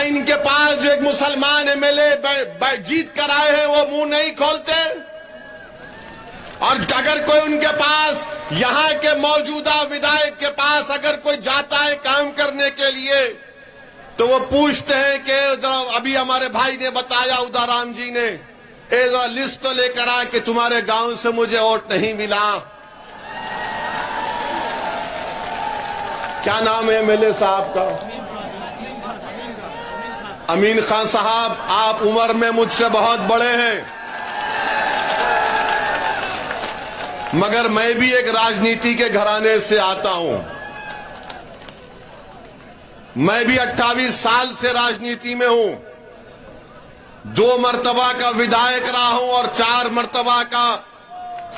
क्या इनके पास जो एक मुसलमान एमएलए जीत कर आए हैं वो मुंह नहीं खोलते? और अगर कोई उनके पास यहां के मौजूदा विधायक के पास अगर कोई जाता है काम करने के लिए तो वो पूछते हैं कि जरा अभी हमारे भाई ने बताया उदाराम जी ने, जरा लिस्ट तो लेकर आ कि तुम्हारे गांव से मुझे वोट नहीं मिला। क्या नाम है एमएलए साहब का? अमीन खान साहब। आप उम्र में मुझसे बहुत बड़े हैं, मगर मैं भी एक राजनीति के घराने से आता हूं। मैं भी 28 साल से राजनीति में हूं। 2 मर्तबा का विधायक रहा हूं और 4 मर्तबा का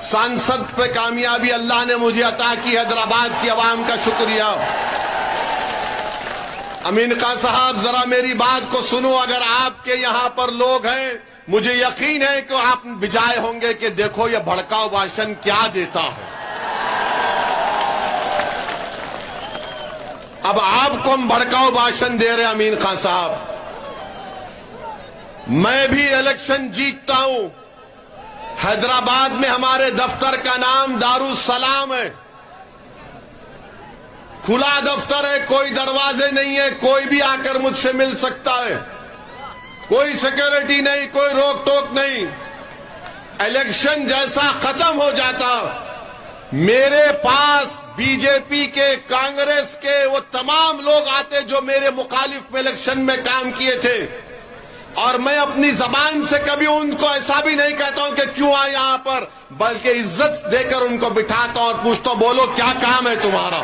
सांसद पे कामयाबी अल्लाह ने मुझे अता की। हैदराबाद की आवाम का शुक्रिया। अमीन खान साहब, जरा मेरी बात को सुनो। अगर आपके यहां पर लोग हैं, मुझे यकीन है कि आप बिजाए होंगे कि देखो ये भड़काऊ भाषण क्या देता है। अब आपको हम भड़काऊ भाषण दे रहे हैं अमीन खान साहब। मैं भी इलेक्शन जीतता हूं। हैदराबाद में हमारे दफ्तर का नाम दारुस्सलाम है। खुला दफ्तर है, कोई दरवाजे नहीं है, कोई भी आकर मुझसे मिल सकता है। कोई सिक्योरिटी नहीं, कोई रोक टोक नहीं। इलेक्शन जैसा खत्म हो जाता, मेरे पास बीजेपी के, कांग्रेस के वो तमाम लोग आते जो मेरे मुखालिफ में इलेक्शन में काम किए थे, और मैं अपनी जबान से कभी उनको ऐसा भी नहीं कहता हूं कि क्यों आए यहां पर, बल्कि इज्जत देकर उनको बिठाता हूं और पूछता हूं बोलो क्या काम है तुम्हारा।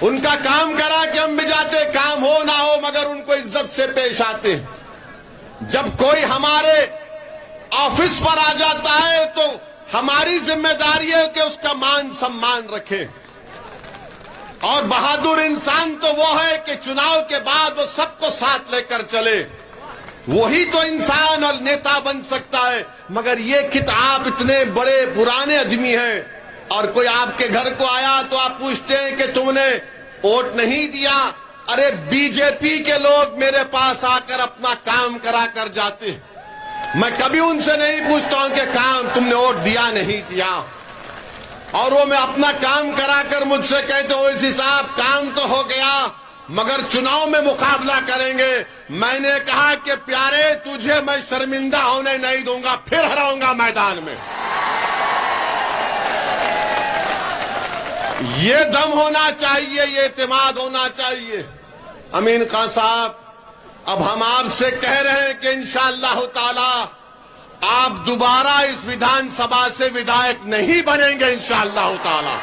उनका काम करा कि हम भी जाते, काम हो ना हो मगर उनको इज्जत से पेश आते। जब कोई हमारे ऑफिस पर आ जाता है तो हमारी जिम्मेदारी है कि उसका मान सम्मान रखें। और बहादुर इंसान तो वो है कि चुनाव के बाद वो सबको साथ लेकर चले। वही तो इंसान और नेता बन सकता है। मगर ये कि आप इतने बड़े पुराने आदमी हैं और कोई आपके घर को आया तो आप पूछते हैं कि तुमने वोट नहीं दिया। अरे बीजेपी के लोग मेरे पास आकर अपना काम करा कर जाते हैं। मैं कभी उनसे नहीं पूछता हूं कि काम तुमने वोट दिया नहीं दिया, और वो मैं अपना काम कराकर मुझसे कहते हो इसी साहब काम तो हो गया मगर चुनाव में मुकाबला करेंगे। मैंने कहा कि प्यारे तुझे मैं शर्मिंदा होने नहीं दूंगा, फिर हराऊंगा मैदान में। ये दम होना चाहिए, ये इत्मीनान होना चाहिए। अमीन खान साहब, अब हम आपसे कह रहे हैं कि इंशाअल्लाह ताला आप दोबारा इस विधानसभा से विधायक नहीं बनेंगे इंशाअल्लाह ताला।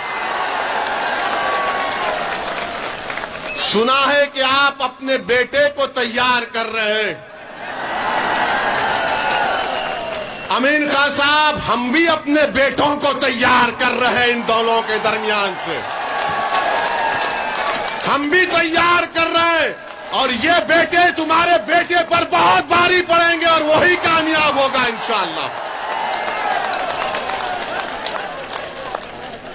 सुना है कि आप अपने बेटे को तैयार कर रहे हैं। अमीन खान साहब, हम भी अपने बेटों को तैयार कर रहे हैं। इन दोनों के दरमियान से हम भी तैयार कर रहे हैं, और ये बेटे तुम्हारे बेटे पर बहुत भारी पड़ेंगे और वही कामयाब होगा इंशाअल्लाह।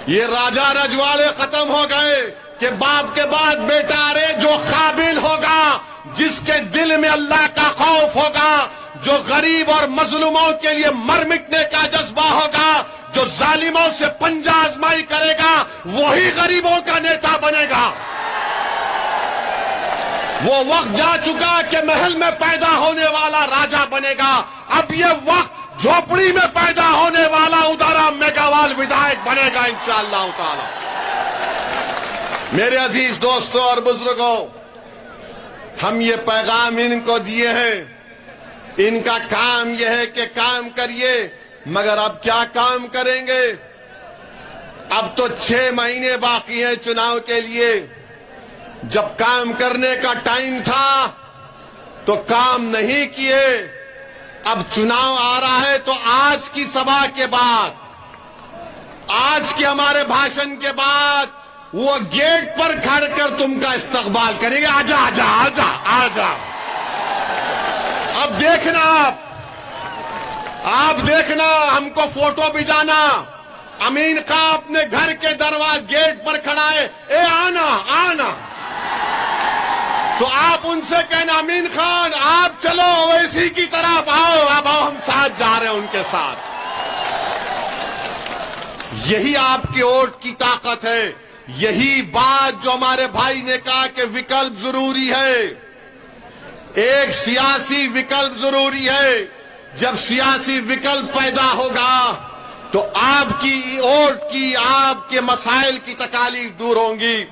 ये राजा रजवाड़े खत्म हो गए कि बाप के बाद बेटा। अरे जो काबिल होगा, जिसके दिल में अल्लाह का खौफ होगा, जो गरीब और मजलूमों के लिए मर मिटने का जज्बा होगा, जो जालिमों से पंजा आजमाई करेगा, वही गरीबों का नेता बनेगा। वो वक्त जा चुका कि महल में पैदा होने वाला राजा बनेगा। अब ये वक्त झोपड़ी में पैदा होने वाला उदाराम मेघावाल विधायक बनेगा इंशाअल्लाह ताला। मेरे अजीज दोस्तों और बुजुर्गों, हम ये पैगाम इनको दिए हैं। इनका काम यह है कि काम करिए, मगर अब क्या काम करेंगे? अब तो 6 महीने बाकी हैं चुनाव के लिए। जब काम करने का टाइम था तो काम नहीं किए। अब चुनाव आ रहा है तो आज की सभा के बाद, आज के हमारे भाषण के बाद वो गेट पर खड़ कर तुमका इस्तकबाल करेंगे। आजा आजा आजा आजा। अब देखना, आप देखना, हमको फोटो भिजाना। अमीन खान अपने घर के दरवाजे गेट पर खड़ा है, ए आना आना। तो आप उनसे कहना अमीन खान आप चलो ओवैसी की तरफ आओ, अब आओ हम साथ जा रहे हैं उनके साथ। यही आपके वोट की ताकत है। यही बात जो हमारे भाई ने कहा कि विकल्प जरूरी है, एक सियासी विकल्प जरूरी है। जब सियासी विकल्प पैदा होगा तो आपकी वोट की, आपके मसाइल की तकालीफ दूर होंगी।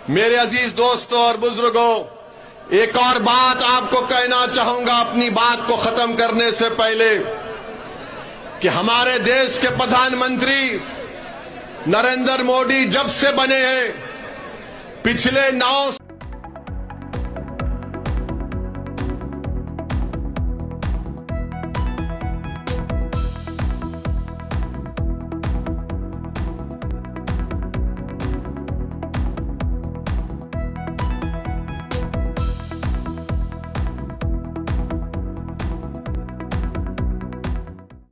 मेरे अजीज दोस्तों और बुजुर्गों, एक और बात आपको कहना चाहूंगा अपनी बात को खत्म करने से पहले कि हमारे देश के प्रधानमंत्री नरेंद्र मोदी जब से बने हैं पिछले 9